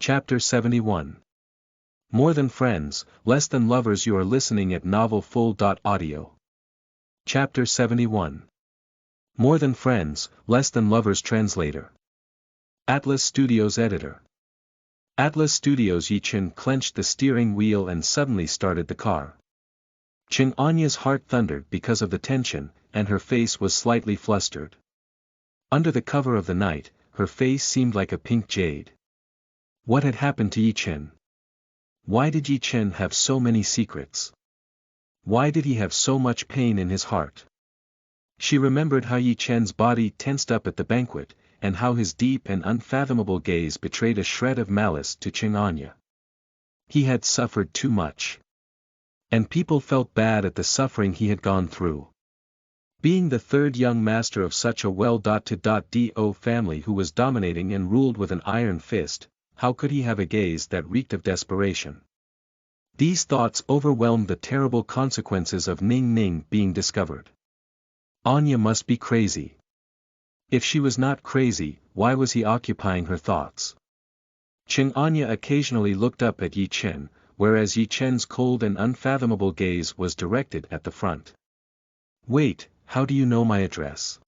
Chapter 71. More than friends, less than lovers. You are listening at novelfull.audio. Chapter 71. More than friends, less than lovers. Translator. Atlas Studios Editor. Atlas Studios. Yi-Chen clenched the steering wheel and suddenly started the car. Ching Anya's heart thundered because of the tension, and her face was slightly flustered. Under the cover of the night, her face seemed like a pink jade. What had happened to Yi-Chen? Why did Yi-Chen have so many secrets? Why did he have so much pain in his heart? She remembered how Yi-Chen's body tensed up at the banquet, and how his deep and unfathomable gaze betrayed a shred of malice to Ching Anya. He had suffered too much. And people felt bad at the suffering he had gone through. Being the third young master of such a well-to-do family who was dominating and ruled with an iron fist, how could he have a gaze that reeked of desperation? These thoughts overwhelmed the terrible consequences of Ning Ning being discovered. Anya must be crazy. If she was not crazy, why was he occupying her thoughts? Ching Anya occasionally looked up at Yi-Chen, whereas Yi-Chen's cold and unfathomable gaze was directed at the front. Wait, how do you know my address?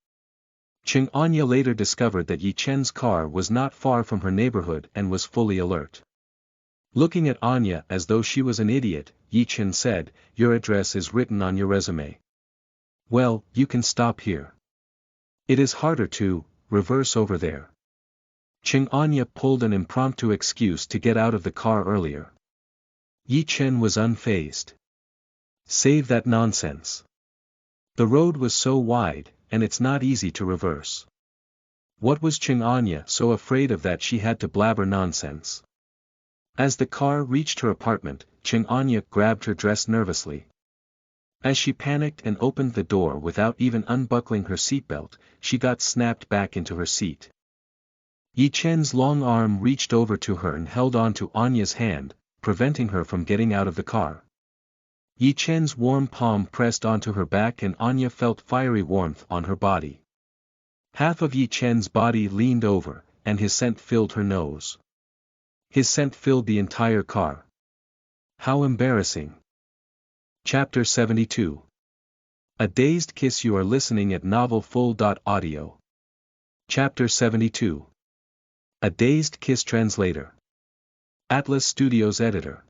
Ching Anya later discovered that Yi-Chen's car was not far from her neighborhood and was fully alert. Looking at Anya as though she was an idiot, Yi-Chen said, "Your address is written on your resume. Well, you can stop here. It is harder to reverse over there." Ching Anya pulled an impromptu excuse to get out of the car earlier. Yi-Chen was unfazed. Save that nonsense. The road was so wide, and it's not easy to reverse. What was Ching Anya so afraid of that she had to blabber nonsense? As the car reached her apartment, Ching Anya grabbed her dress nervously. As she panicked and opened the door without even unbuckling her seatbelt, she got snapped back into her seat. Yi-Chen's long arm reached over to her and held on to Anya's hand, preventing her from getting out of the car. Yi-Chen's warm palm pressed onto her back and Anya felt fiery warmth on her body. Half of Yi-Chen's body leaned over, and his scent filled her nose. His scent filled the entire car. How embarrassing. Chapter 72. A Dazed Kiss. You are listening at novelfull.audio. Chapter 72. A Dazed Kiss. Translator. Atlas Studios Editor.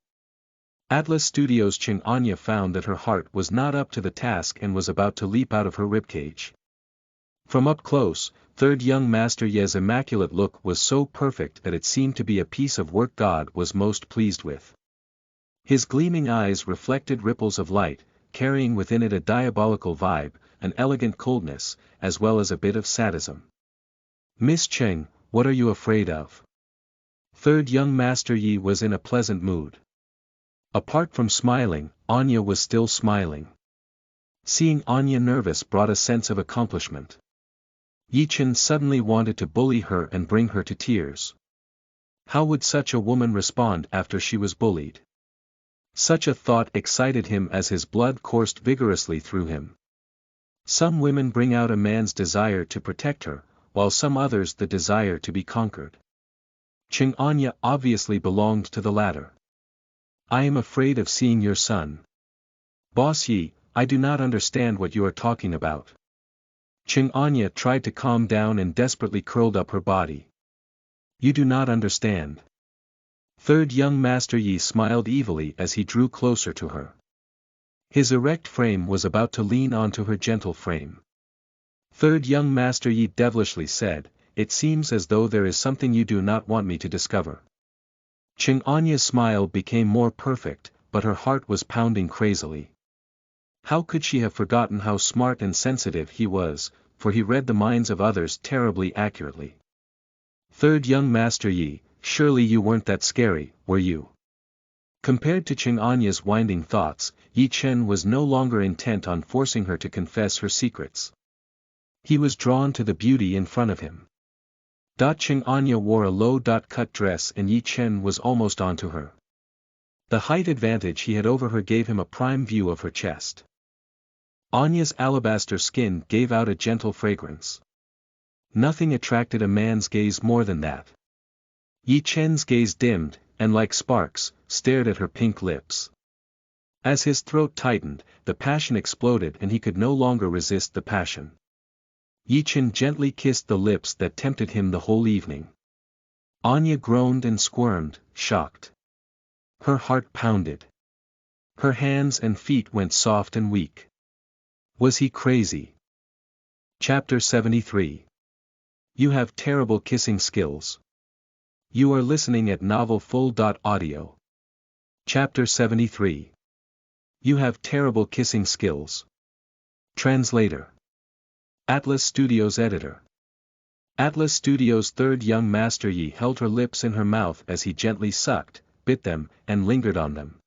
Atlas Studios. Ching Anya found that her heart was not up to the task and was about to leap out of her ribcage. From up close, third young master Ye's immaculate look was so perfect that it seemed to be a piece of work God was most pleased with. His gleaming eyes reflected ripples of light, carrying within it a diabolical vibe, an elegant coldness, as well as a bit of sadism. "Miss Cheng, what are you afraid of?" Third young master Yi was in a pleasant mood. Apart from smiling, Anya was still smiling. Seeing Anya nervous brought a sense of accomplishment. Yi-Chen suddenly wanted to bully her and bring her to tears. How would such a woman respond after she was bullied? Such a thought excited him as his blood coursed vigorously through him. Some women bring out a man's desire to protect her, while some others the desire to be conquered. Ching Anya obviously belonged to the latter. "I am afraid of seeing your son." "Boss Yi, I do not understand what you are talking about." Ching Anya tried to calm down and desperately curled up her body. "You do not understand." Third young master Yi smiled evilly as he drew closer to her. His erect frame was about to lean onto her gentle frame. Third young master Yi devilishly said, "It seems as though there is something you do not want me to discover." Ching Anya's smile became more perfect, but her heart was pounding crazily. How could she have forgotten how smart and sensitive he was, for he read the minds of others terribly accurately. "Third young master Yi, surely you weren't that scary, were you?" Compared to Ching Anya's winding thoughts, Yi-Chen was no longer intent on forcing her to confess her secrets. He was drawn to the beauty in front of him. Ching Anya wore a low-cut dress and Yi-Chen was almost onto her. The height advantage he had over her gave him a prime view of her chest. Anya's alabaster skin gave out a gentle fragrance. Nothing attracted a man's gaze more than that. Yi Chen's gaze dimmed, and like sparks, stared at her pink lips. As his throat tightened, the passion exploded and he could no longer resist the passion. Yi Chen gently kissed the lips that tempted him the whole evening. Anya groaned and squirmed, shocked. Her heart pounded. Her hands and feet went soft and weak. Was he crazy? Chapter 73. You have terrible kissing skills. You are listening at novelfull.audio. Chapter 73. You have terrible kissing skills. Translator. Atlas Studios Editor. Atlas Studios' third young master Yi held her lips in her mouth as he gently sucked, bit them, and lingered on them.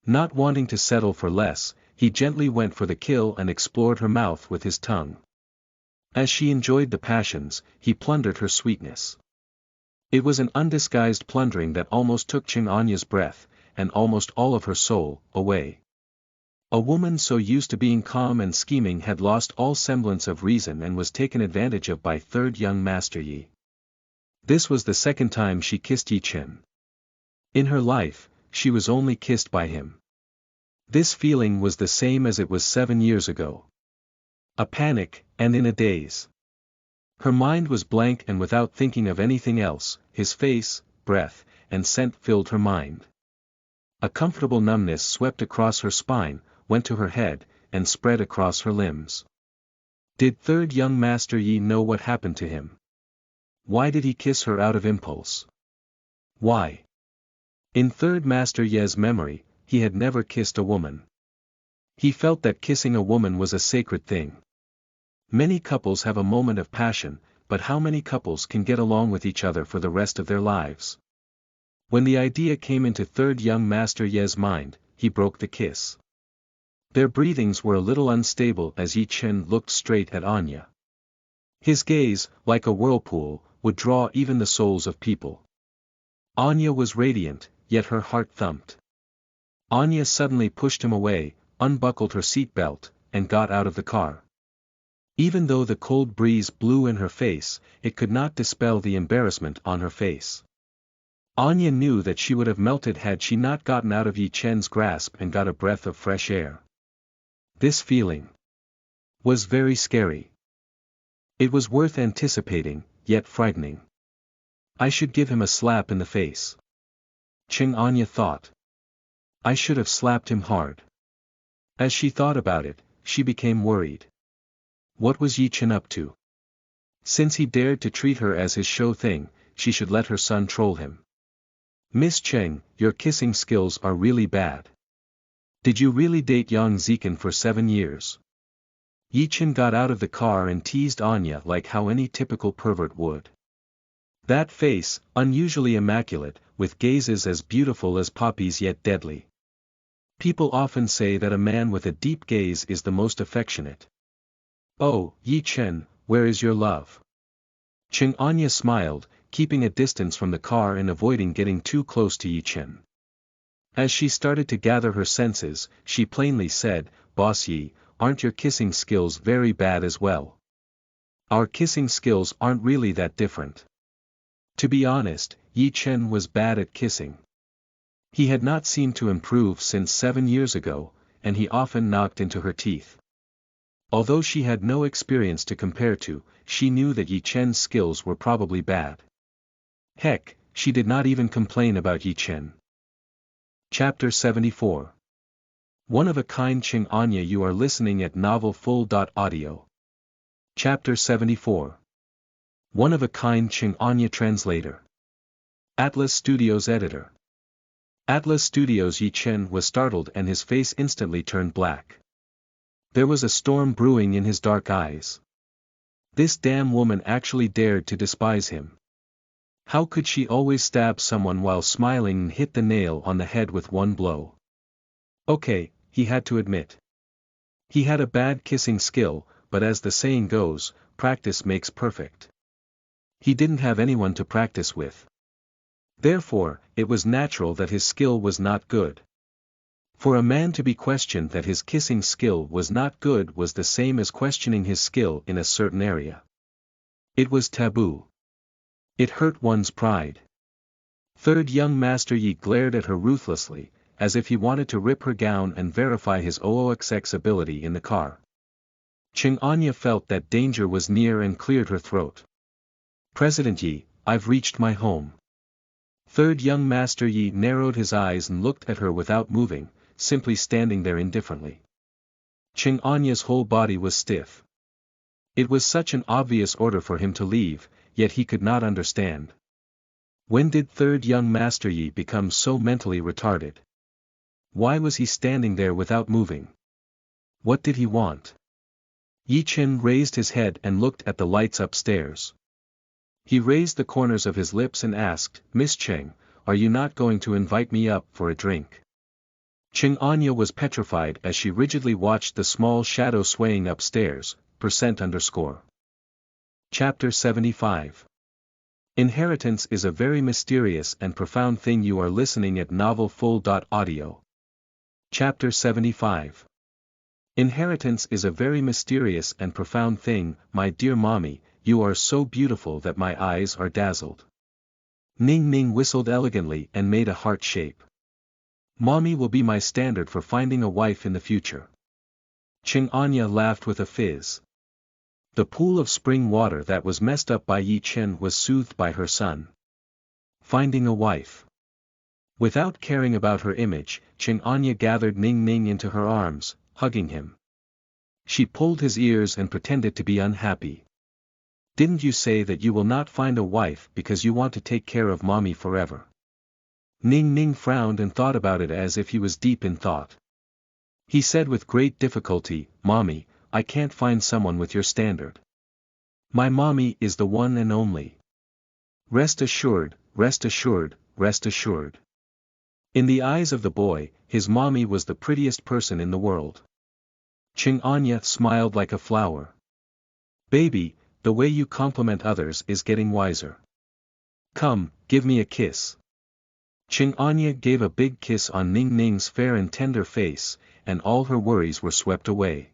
Not wanting to settle for less, he gently went for the kill and explored her mouth with his tongue. As she enjoyed the passions, he plundered her sweetness. It was an undisguised plundering that almost took Qing Anya's breath, and almost all of her soul, away. A woman so used to being calm and scheming had lost all semblance of reason and was taken advantage of by third young master Yi. This was the second time she kissed Yi Chen. In her life, she was only kissed by him. This feeling was the same as it was 7 years ago. A panic, and in a daze. Her mind was blank and without thinking of anything else, his face, breath, and scent filled her mind. A comfortable numbness swept across her spine, went to her head, and spread across her limbs. Did third young master Yi know what happened to him? Why did he kiss her out of impulse? Why? In third master Ye's memory, he had never kissed a woman. He felt that kissing a woman was a sacred thing. Many couples have a moment of passion, but how many couples can get along with each other for the rest of their lives? When the idea came into third young master Ye's mind, he broke the kiss. Their breathings were a little unstable as Yi Chen looked straight at Anya. His gaze, like a whirlpool, would draw even the souls of people. Anya was radiant, yet her heart thumped. Anya suddenly pushed him away, unbuckled her seat belt, and got out of the car. Even though the cold breeze blew in her face, it could not dispel the embarrassment on her face. Anya knew that she would have melted had she not gotten out of Yi Chen's grasp and got a breath of fresh air. This feeling was very scary. It was worth anticipating, yet frightening. I should give him a slap in the face. Qing Anya thought. I should have slapped him hard. As she thought about it, she became worried. What was Yi Chen up to? Since he dared to treat her as his show thing, she should let her son troll him. Miss Cheng, your kissing skills are really bad. Did you really date Yang Zikan for 7 years? Yi Chen got out of the car and teased Anya like how any typical pervert would. That face, unusually immaculate, with gazes as beautiful as poppies yet deadly. People often say that a man with a deep gaze is the most affectionate. Oh, Yi Chen, where is your love? Qing Anya smiled, keeping a distance from the car and avoiding getting too close to Yi Chen. As she started to gather her senses, she plainly said, Boss Yi, aren't your kissing skills very bad as well? Our kissing skills aren't really that different. To be honest, Yi Chen was bad at kissing. He had not seemed to improve since 7 years ago, and he often knocked into her teeth. Although she had no experience to compare to, she knew that Yi Chen's skills were probably bad. Heck, she did not even complain about Yi Chen. Chapter 74. One of a kind Qing Anya, you are listening at novelfull.audio. Chapter 74. One of a kind Qing Anya translator. Atlas Studios editor. Atlas Studios Yi Chen was startled and his face instantly turned black. There was a storm brewing in his dark eyes. This damn woman actually dared to despise him. How could she always stab someone while smiling and hit the nail on the head with one blow? Okay, he had to admit. He had a bad kissing skill, but as the saying goes, practice makes perfect. He didn't have anyone to practice with. Therefore, it was natural that his skill was not good. For a man to be questioned that his kissing skill was not good was the same as questioning his skill in a certain area. It was taboo. It hurt one's pride. Third young Master Yi glared at her ruthlessly, as if he wanted to rip her gown and verify his OOXX ability in the car. Qing Anya felt that danger was near and cleared her throat. President Yi, I've reached my home. Third young Master Yi narrowed his eyes and looked at her without moving, simply standing there indifferently. Qing Anya's whole body was stiff. It was such an obvious order for him to leave, yet he could not understand. When did third young Master Yi become so mentally retarded? Why was he standing there without moving? What did he want? Yi Chen raised his head and looked at the lights upstairs. He raised the corners of his lips and asked, Miss Cheng, are you not going to invite me up for a drink? Qing Anya was petrified as she rigidly watched the small shadow swaying upstairs, %_. Chapter 75. Inheritance is a very mysterious and profound thing. You are listening at novelfull.audio. Chapter 75. Inheritance is a very mysterious and profound thing, my dear mommy, you are so beautiful that my eyes are dazzled. Ning Ning whistled elegantly and made a heart shape. Mommy will be my standard for finding a wife in the future. Qing Anya laughed with a fizz. The pool of spring water that was messed up by Yi Chen was soothed by her son. Finding a wife. Without caring about her image, Qing Anya gathered Ning Ning into her arms, hugging him. She pulled his ears and pretended to be unhappy. Didn't you say that you will not find a wife because you want to take care of mommy forever? Ning Ning frowned and thought about it as if he was deep in thought. He said with great difficulty, Mommy, I can't find someone with your standard. My mommy is the one and only. Rest assured, rest assured, rest assured. In the eyes of the boy, his mommy was the prettiest person in the world. Qing Anya smiled like a flower. Baby, the way you compliment others is getting wiser. Come, give me a kiss. Qing Anya gave a big kiss on Ning Ning's fair and tender face, and all her worries were swept away.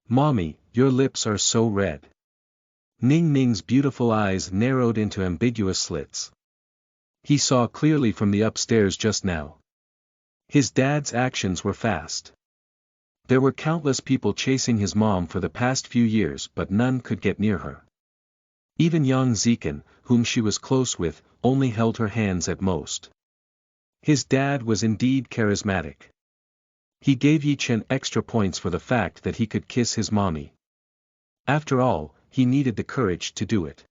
Mommy, your lips are so red. Ning Ning's beautiful eyes narrowed into ambiguous slits. He saw clearly from the upstairs just now. His dad's actions were fast. There were countless people chasing his mom for the past few years, but none could get near her. Even Yang Zikan, whom she was close with, only held her hands at most. His dad was indeed charismatic. He gave Yi Chen extra points for the fact that he could kiss his mommy. After all, he needed the courage to do it.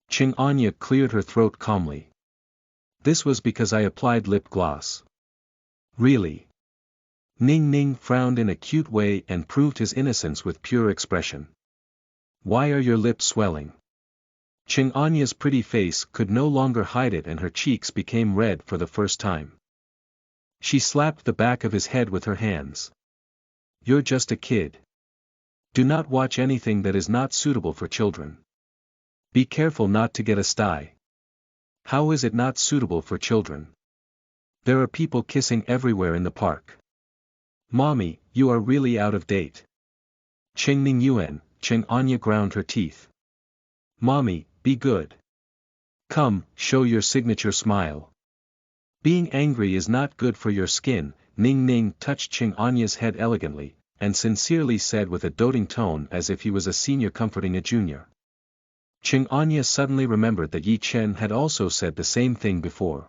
Qing Anya cleared her throat calmly. This was because I applied lip gloss. Really? Ning Ning frowned in a cute way and proved his innocence with pure expression. Why are your lips swelling? Qing Anya's pretty face could no longer hide it and her cheeks became red for the first time. She slapped the back of his head with her hands. You're just a kid. Do not watch anything that is not suitable for children. Be careful not to get a sty. How is it not suitable for children? There are people kissing everywhere in the park. Mommy, you are really out of date. Qing Ning Yuan, Qing Anya ground her teeth. Mommy, be good. Come, show your signature smile. Being angry is not good for your skin. Ning Ning touched Qing Anya's head elegantly, and sincerely said with a doting tone as if he was a senior comforting a junior. Qing Anya suddenly remembered that Yi Chen had also said the same thing before.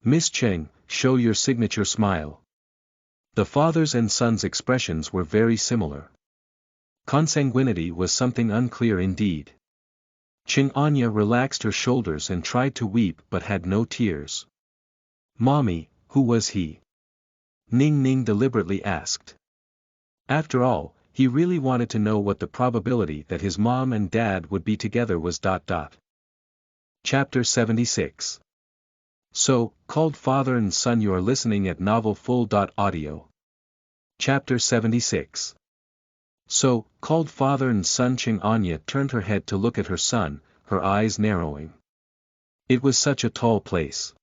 Miss Cheng, show your signature smile. The father's and son's expressions were very similar. Consanguinity was something unclear indeed. Qing Anya relaxed her shoulders and tried to weep but had no tears. Mommy, who was he? Ning Ning deliberately asked. After all, he really wanted to know what the probability that his mom and dad would be together was. Chapter 76. So, called father and son. You are listening at novelfull.audio. Chapter 76. So, called father and son. Qing Anya turned her head to look at her son, her eyes narrowing. It was such a tall place.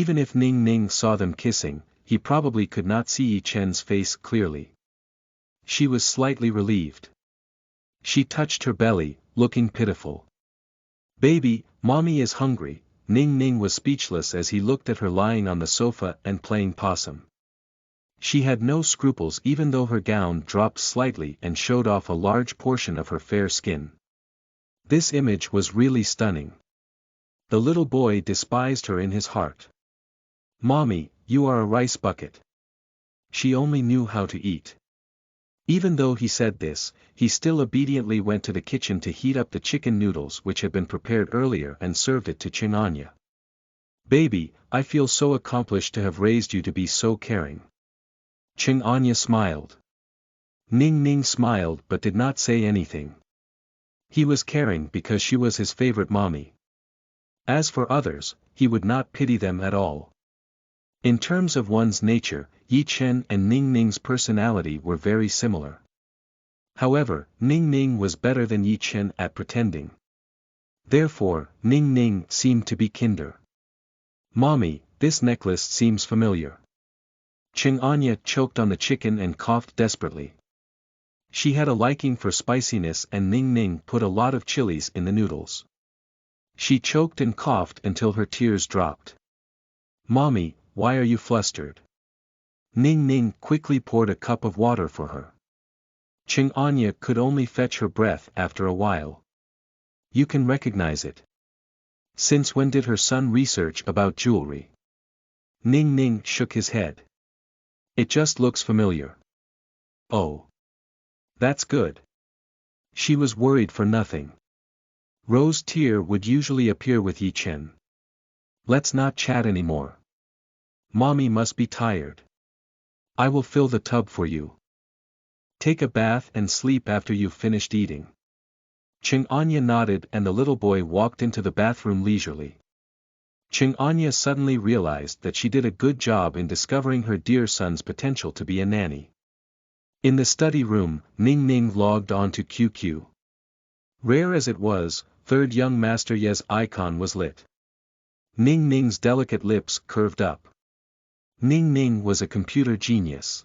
Even if Ning Ning saw them kissing, he probably could not see Yi Chen's face clearly. She was slightly relieved. She touched her belly, looking pitiful. Baby, mommy is hungry. Ning Ning was speechless as he looked at her lying on the sofa and playing possum. She had no scruples even though her gown dropped slightly and showed off a large portion of her fair skin. This image was really stunning. The little boy despised her in his heart. "Mommy, you are a rice bucket." She only knew how to eat. Even though he said this, he still obediently went to the kitchen to heat up the chicken noodles which had been prepared earlier and served it to Chinganya. "Baby, I feel so accomplished to have raised you to be so caring." Chinganya smiled. Ning Ning smiled but did not say anything. He was caring because she was his favorite mommy. As for others, he would not pity them at all. In terms of one's nature, Yi Chen and Ning Ning's personality were very similar. However, Ning Ning was better than Yi Chen at pretending. Therefore, Ning Ning seemed to be kinder. "Mommy, this necklace seems familiar." Chinganya choked on the chicken and coughed desperately. She had a liking for spiciness and Ning Ning put a lot of chilies in the noodles. She choked and coughed until her tears dropped. "Mommy, why are you flustered?" Ning Ning quickly poured a cup of water for her. Chinganya could only fetch her breath after a while. "You can recognize it. Since when did her son research about jewelry?" Ning Ning shook his head. "It just looks familiar." "Oh. That's good." She was worried for nothing. Rose tear would usually appear with Yi Chen. "Let's not chat anymore. Mommy must be tired. I will fill the tub for you. Take a bath and sleep after you've finished eating." Chinganya nodded and the little boy walked into the bathroom leisurely. Chinganya suddenly realized that she did a good job in discovering her dear son's potential to be a nanny. In the study room, Ning Ning logged on to QQ. Rare as it was, third young Master Ye's icon was lit. Ning Ning's delicate lips curved up. Ning Ning was a computer genius.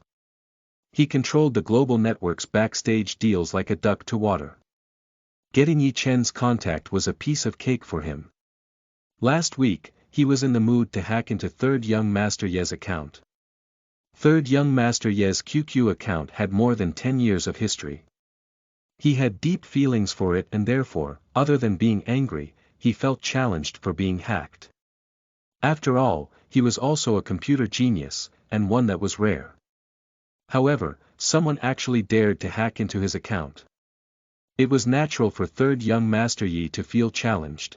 He controlled the global network's backstage deals like a duck to water. Getting Yi Chen's contact was a piece of cake for him. Last week, he was in the mood to hack into third young Master Ye's account. Third young Master Ye's QQ account had more than 10 years of history. He had deep feelings for it and therefore, other than being angry, he felt challenged for being hacked. After all, he was also a computer genius, and one that was rare. However, someone actually dared to hack into his account. It was natural for third young Master Yi to feel challenged.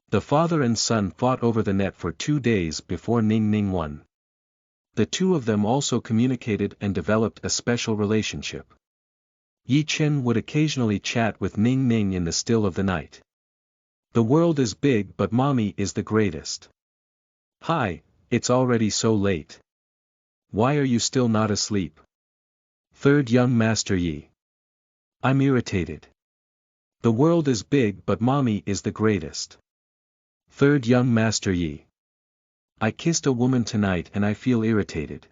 The father and son fought over the net for 2 days before Ning Ning won. The two of them also communicated and developed a special relationship. Yi Chen would occasionally chat with Ning Ning in the still of the night. "The world is big but mommy is the greatest." "Hi, it's already so late. Why are you still not asleep?" Third young Master Yi. "I'm irritated. The world is big but mommy is the greatest." Third young Master Yi. "I kissed a woman tonight and I feel irritated.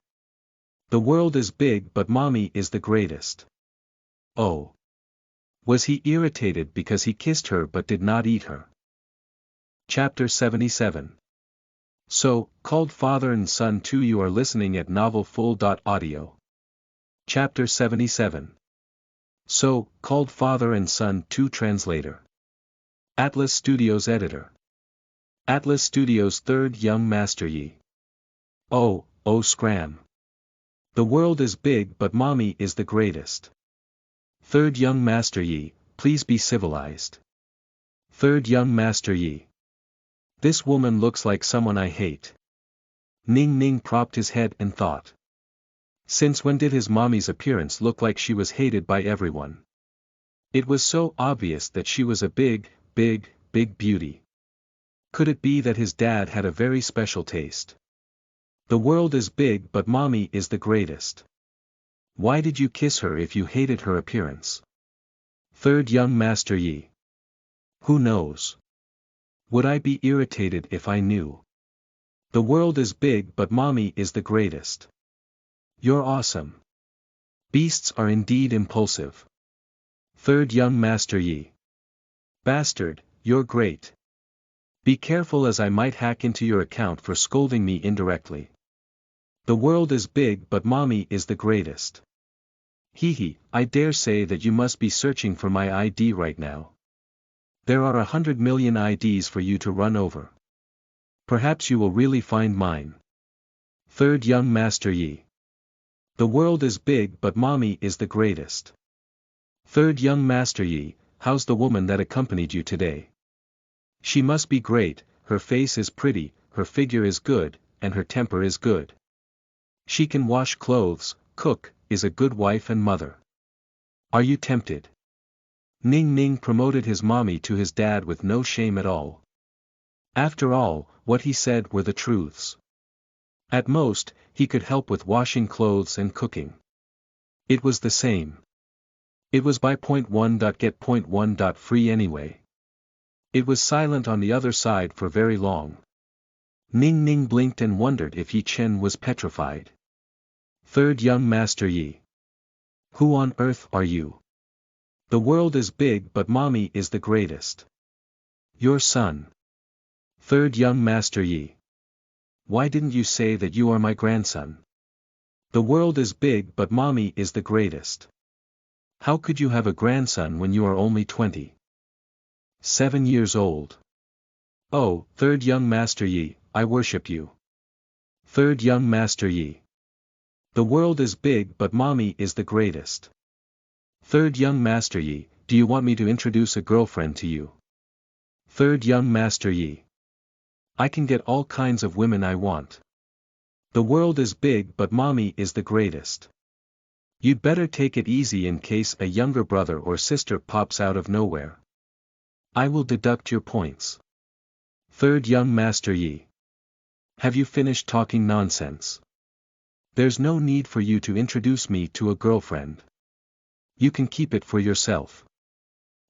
The world is big but mommy is the greatest." Oh. Was he irritated because he kissed her but did not eat her? Chapter 77. So, called father and son 2. You are listening at novelfull.audio. Chapter 77. So, called father and son 2. Translator. Atlas Studios Editor. Atlas Studios Third Young Master Yi. Oh scram. The world is big but mommy is the greatest. Third young Master Yi, please be civilized. Third young Master Yi. This woman looks like someone I hate. Ning Ning propped his head and thought. Since when did his mommy's appearance look like she was hated by everyone? It was so obvious that she was a big beauty. Could it be that his dad had a very special taste? The world is big but mommy is the greatest. Why did you kiss her if you hated her appearance? Third young Master Yi. Who knows? Would I be irritated if I knew? The world is big but mommy is the greatest. You're awesome. Beasts are indeed impulsive. Third young Master Yi. Bastard, you're great. Be careful, as I might hack into your account for scolding me indirectly. The world is big, but mommy is the greatest. Hee, I dare say that you must be searching for my ID right now. There are 100 million IDs for you to run over. Perhaps you will really find mine. Third young Master Yi. The world is big, but mommy is the greatest. Third young Master Yi, how's the woman that accompanied you today? She must be great, her face is pretty, her figure is good, and her temper is good. She can wash clothes, cook, is a good wife and mother. Are you tempted? Ning Ning promoted his mommy to his dad with no shame at all. After all, what he said were the truths. At most, he could help with washing clothes and cooking. It was the same. It was by point one get point one free anyway. It was silent on the other side for very long. Ning Ning blinked and wondered if Yi Chen was petrified. Third young Master Yi. Who on earth are you? The world is big, but mommy is the greatest. Your son. Third young Master Yi. Why didn't you say that you are my grandson? The world is big, but mommy is the greatest. How could you have a grandson when you are only 20? 7 years old. Oh, third young Master Yi, I worship you. Third young Master Yi. The world is big, but mommy is the greatest. Third young Master Yi, do you want me to introduce a girlfriend to you? Third young Master Yi. I can get all kinds of women I want. The world is big, but mommy is the greatest. You'd better take it easy in case a younger brother or sister pops out of nowhere. I will deduct your points. Third young Master Yi. Have you finished talking nonsense? There's no need for you to introduce me to a girlfriend. You can keep it for yourself.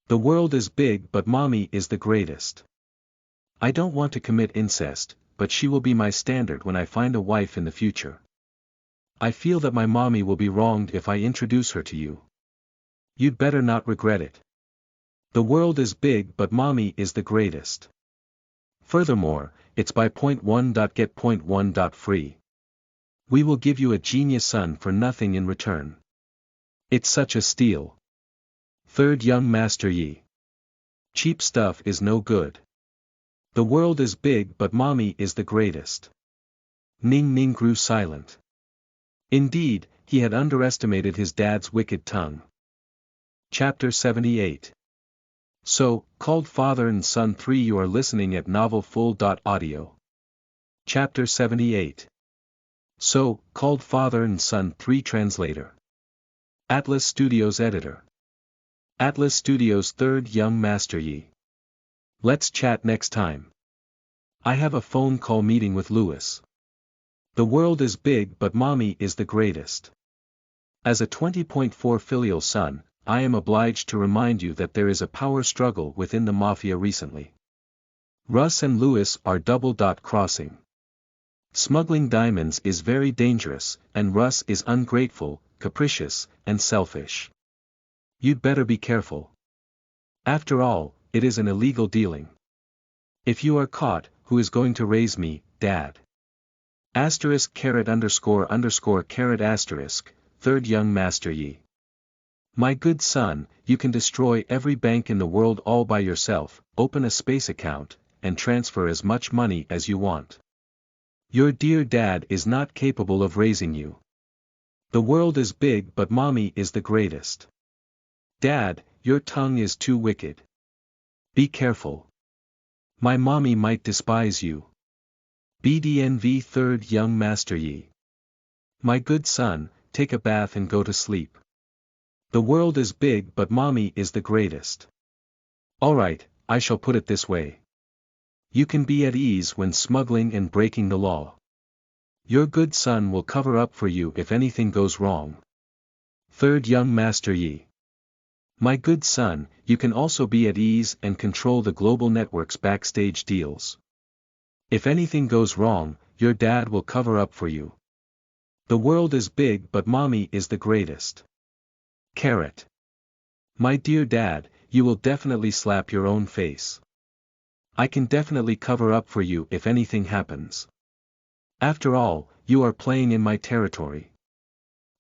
The world is big, but mommy is the greatest. I don't want to commit incest, but she will be my standard when I find a wife in the future. I feel that my mommy will be wronged if I introduce her to you. You'd better not regret it. The world is big, but mommy is the greatest. Furthermore, it's by point one get point one free. We will give you a genius son for nothing in return. It's such a steal. Third young Master Yi. Cheap stuff is no good. The world is big, but mommy is the greatest. Ning Ning grew silent. Indeed, he had underestimated his dad's wicked tongue. Chapter 78. So, called Father and Son 3. You are listening at novelfull.audio. Chapter 78. So, called Father and Son 3. Translator. Atlas Studios Editor. Atlas Studios. Third young Master Yi. Let's chat next time. I have a phone call meeting with Louis. The world is big, but mommy is the greatest. As a 20.4 filial son, I am obliged to remind you that there is a power struggle within the mafia recently. Russ and Louis are double-crossing. Smuggling diamonds is very dangerous, and Russ is ungrateful, capricious, and selfish. You'd better be careful. After all, it is an illegal dealing. If you are caught, who is going to raise me, Dad? Asterisk caret underscore caret asterisk, third young Master Yi. My good son, you can destroy every bank in the world all by yourself, open a space account, and transfer as much money as you want. Your dear dad is not capable of raising you. The world is big, but mommy is the greatest. Dad, your tongue is too wicked. Be careful. My mommy might despise you. BDNV. Third young Master Yi. My good son, take a bath and go to sleep. The world is big, but mommy is the greatest. Alright, I shall put it this way. You can be at ease when smuggling and breaking the law. Your good son will cover up for you if anything goes wrong. Third young Master Yi. My good son, you can also be at ease and control the global network's backstage deals. If anything goes wrong, your dad will cover up for you. The world is big, but mommy is the greatest. Carrot. My dear dad, you will definitely slap your own face. I can definitely cover up for you if anything happens. After all, you are playing in my territory.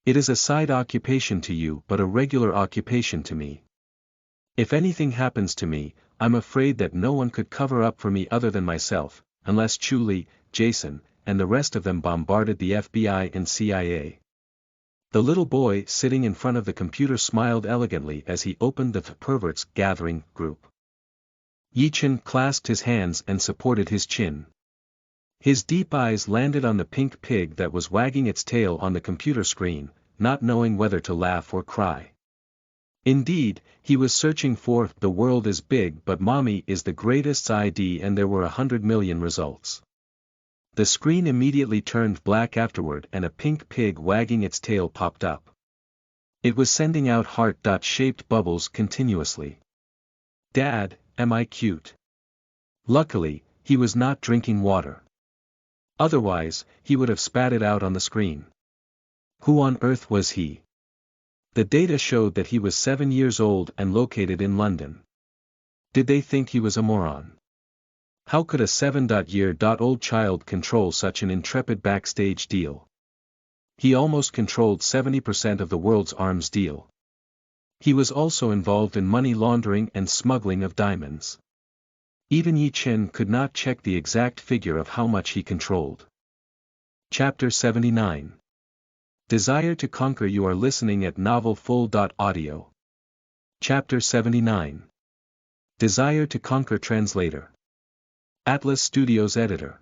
It is a side occupation to you but a regular occupation to me. If anything happens to me, I'm afraid that no one could cover up for me other than myself, unless Chu, Jason, and the rest of them bombarded the FBI and CIA. The little boy sitting in front of the computer smiled elegantly as he opened the perverts gathering group. Yi-Chen clasped his hands and supported his chin. His deep eyes landed on the pink pig that was wagging its tail on the computer screen, not knowing whether to laugh or cry. Indeed, he was searching for "The world is big but mommy is the greatest" ID and there were 100 million results. The screen immediately turned black afterward and a pink pig wagging its tail popped up. It was sending out heart-shaped bubbles continuously. Dad, am I cute? Luckily, he was not drinking water. Otherwise, he would have spat it out on the screen. Who on earth was he? The data showed that he was 7 years old and located in London. Did they think he was a moron? How could a 7-year-old child control such an intrepid backstage deal? He almost controlled 70% of the world's arms deal. He was also involved in money laundering and smuggling of diamonds. Even Yi-Chen could not check the exact figure of how much he controlled. Chapter 79. Desire to Conquer. You are listening at novelfull.audio. Chapter 79. Desire to Conquer. Translator. Atlas Studios Editor.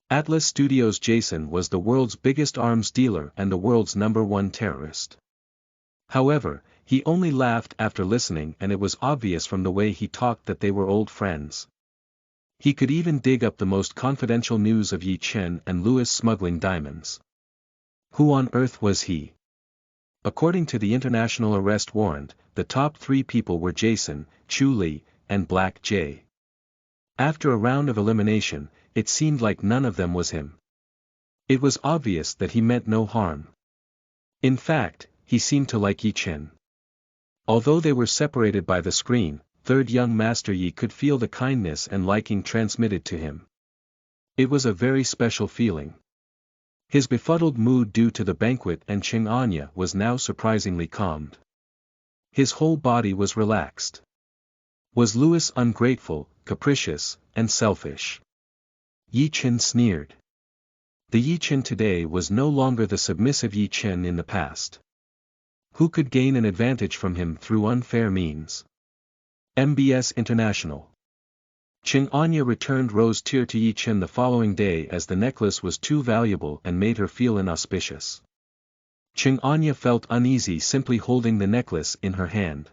Atlas Studios. Jason was the world's biggest arms dealer and the world's #1 terrorist. However, he only laughed after listening and it was obvious from the way he talked that they were old friends. He could even dig up the most confidential news of Yi-Chen and Louis smuggling diamonds. Who on earth was he? According to the international arrest warrant, the top 3 people were Jason, Chu, and Black J. After a round of elimination, it seemed like none of them was him. It was obvious that he meant no harm. In fact, he seemed to like Yi-Chen. Although they were separated by the screen, Third Young Master Yi could feel the kindness and liking transmitted to him. It was a very special feeling. His befuddled mood due to the banquet and Ching Anya was now surprisingly calmed. His whole body was relaxed. Was Louis ungrateful, capricious, and selfish? Yi-Chen sneered. The Yi-Chen today was no longer the submissive Yi-Chen in the past. Who could gain an advantage from him through unfair means? MBS International. Ching Anya returned rose tear to Yi-Chen the following day as the necklace was too valuable and made her feel inauspicious. Ching Anya felt uneasy simply holding the necklace in her hand.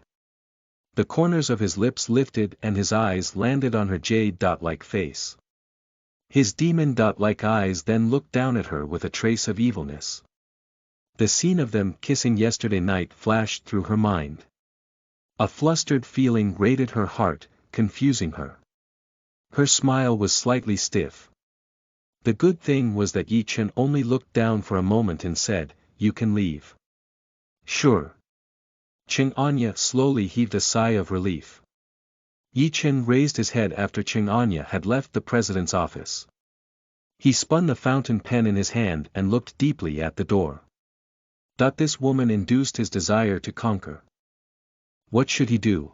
The corners of his lips lifted and his eyes landed on her jade-like face. His demon-like eyes then looked down at her with a trace of evilness. The scene of them kissing yesterday night flashed through her mind. A flustered feeling raided her heart, confusing her. Her smile was slightly stiff. The good thing was that Yi-Chen only looked down for a moment and said, "You can leave." "Sure." Ching Anya slowly heaved a sigh of relief. Yi-Chen raised his head after Ching Anya had left the president's office. He spun the fountain pen in his hand and looked deeply at the door. This woman induced his desire to conquer. What should he do?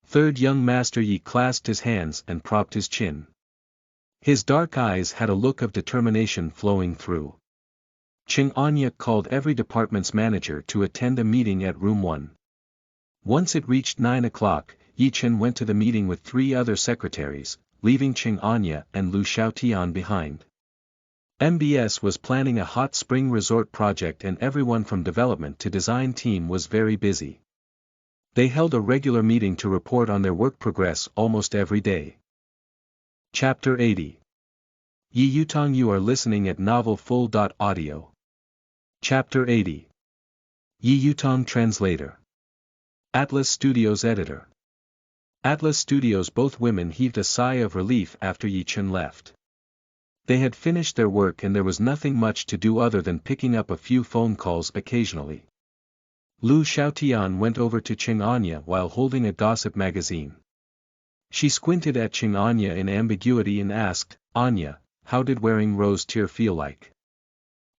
Third Young Master Yi clasped his hands and propped his chin. His dark eyes had a look of determination flowing through. Ching Anya called every department's manager to attend a meeting at room 1. Once it reached 9 o'clock, Yi-Chen went to the meeting with 3 other secretaries, leaving Ching Anya and Lu Xiaotian behind. MBS was planning a hot spring resort project and everyone from development to design team was very busy. They held a regular meeting to report on their work progress almost every day. Chapter 80. Yi Yutong. You are listening at novelfull.audio. Chapter 80. Yi Yutong. Translator. Atlas Studios Editor. Atlas Studios. Both women heaved a sigh of relief after Yi-Chen left. They had finished their work and there was nothing much to do other than picking up a few phone calls occasionally. Lu Xiaotian went over to Ching Anya while holding a gossip magazine. She squinted at Qing Anya in ambiguity and asked, Anya, how did wearing rose tier feel like?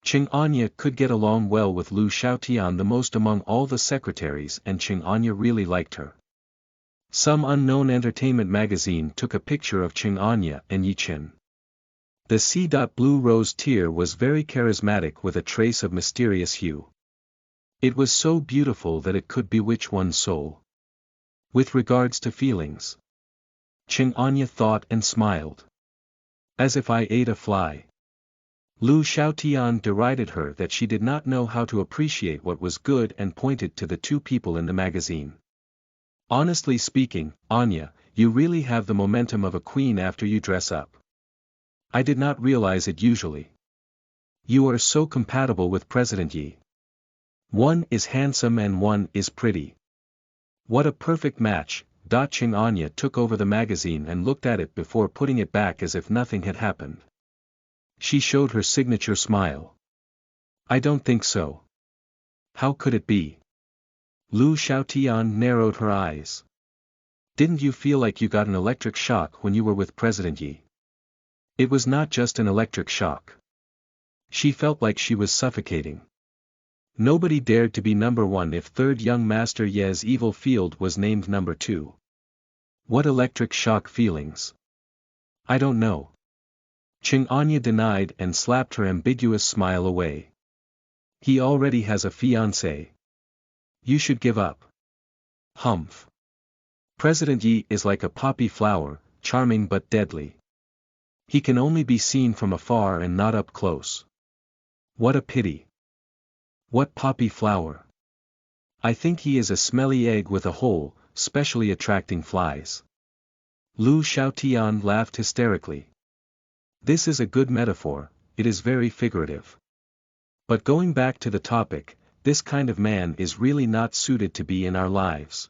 Qing Anya could get along well with Lu Xiaotian the most among all the secretaries, and Qing Anya really liked her. Some unknown entertainment magazine took a picture of Qing Anya and Yi Qin. The C.Blue rose tier was very charismatic with a trace of mysterious hue. It was so beautiful that it could bewitch one's soul. With regards to feelings, Qing Anya thought and smiled. As if I ate a fly. Lu Xiaotian derided her that she did not know how to appreciate what was good and pointed to the two people in the magazine. Honestly speaking, Anya, you really have the momentum of a queen after you dress up. I did not realize it usually. You are so compatible with President Yi. One is handsome and one is pretty. What a perfect match. Qing Anya took over the magazine and looked at it before putting it back as if nothing had happened. She showed her signature smile. I don't think so. How could it be? Lu Xiaotian narrowed her eyes. Didn't you feel like you got an electric shock when you were with President Yi? It was not just an electric shock. She felt like she was suffocating. Nobody dared to be number one if third young Master Ye's evil field was named number two. What electric shock feelings? I don't know. Qing Anya denied and slapped her ambiguous smile away. He already has a fiancée. You should give up. Humph. President Yi is like a poppy flower, charming but deadly. He can only be seen from afar and not up close. What a pity. What poppy flower? I think he is a smelly egg with a hole, specially attracting flies. Lu Xiaotian laughed hysterically. This is a good metaphor, it is very figurative. But going back to the topic, this kind of man is really not suited to be in our lives.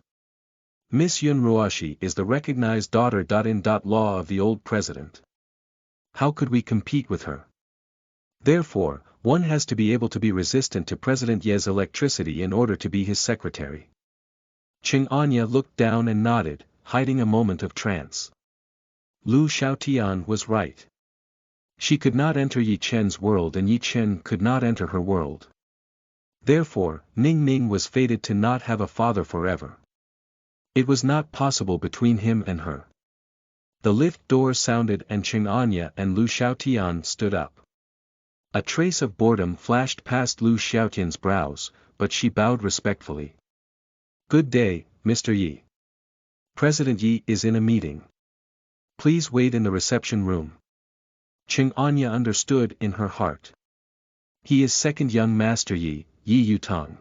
Miss Yun Ruoshi is the recognized daughter-in-law of the old president. How could we compete with her? Therefore, one has to be able to be resistant to President Ye's electricity in order to be his secretary. Qing Anya looked down and nodded, hiding a moment of trance. Lu Xiaotian was right. She could not enter Yi Chen's world and Yi Chen could not enter her world. Therefore, Ning Ning was fated to not have a father forever. It was not possible between him and her. The lift door sounded and Qing Anya and Lu Xiaotian stood up. A trace of boredom flashed past Lu Xiaotian's brows, but she bowed respectfully. Good day, Mr. Yi. President Yi is in a meeting. Please wait in the reception room. Qing Anya understood in her heart. He is second young Master Yi, Yi Yutong.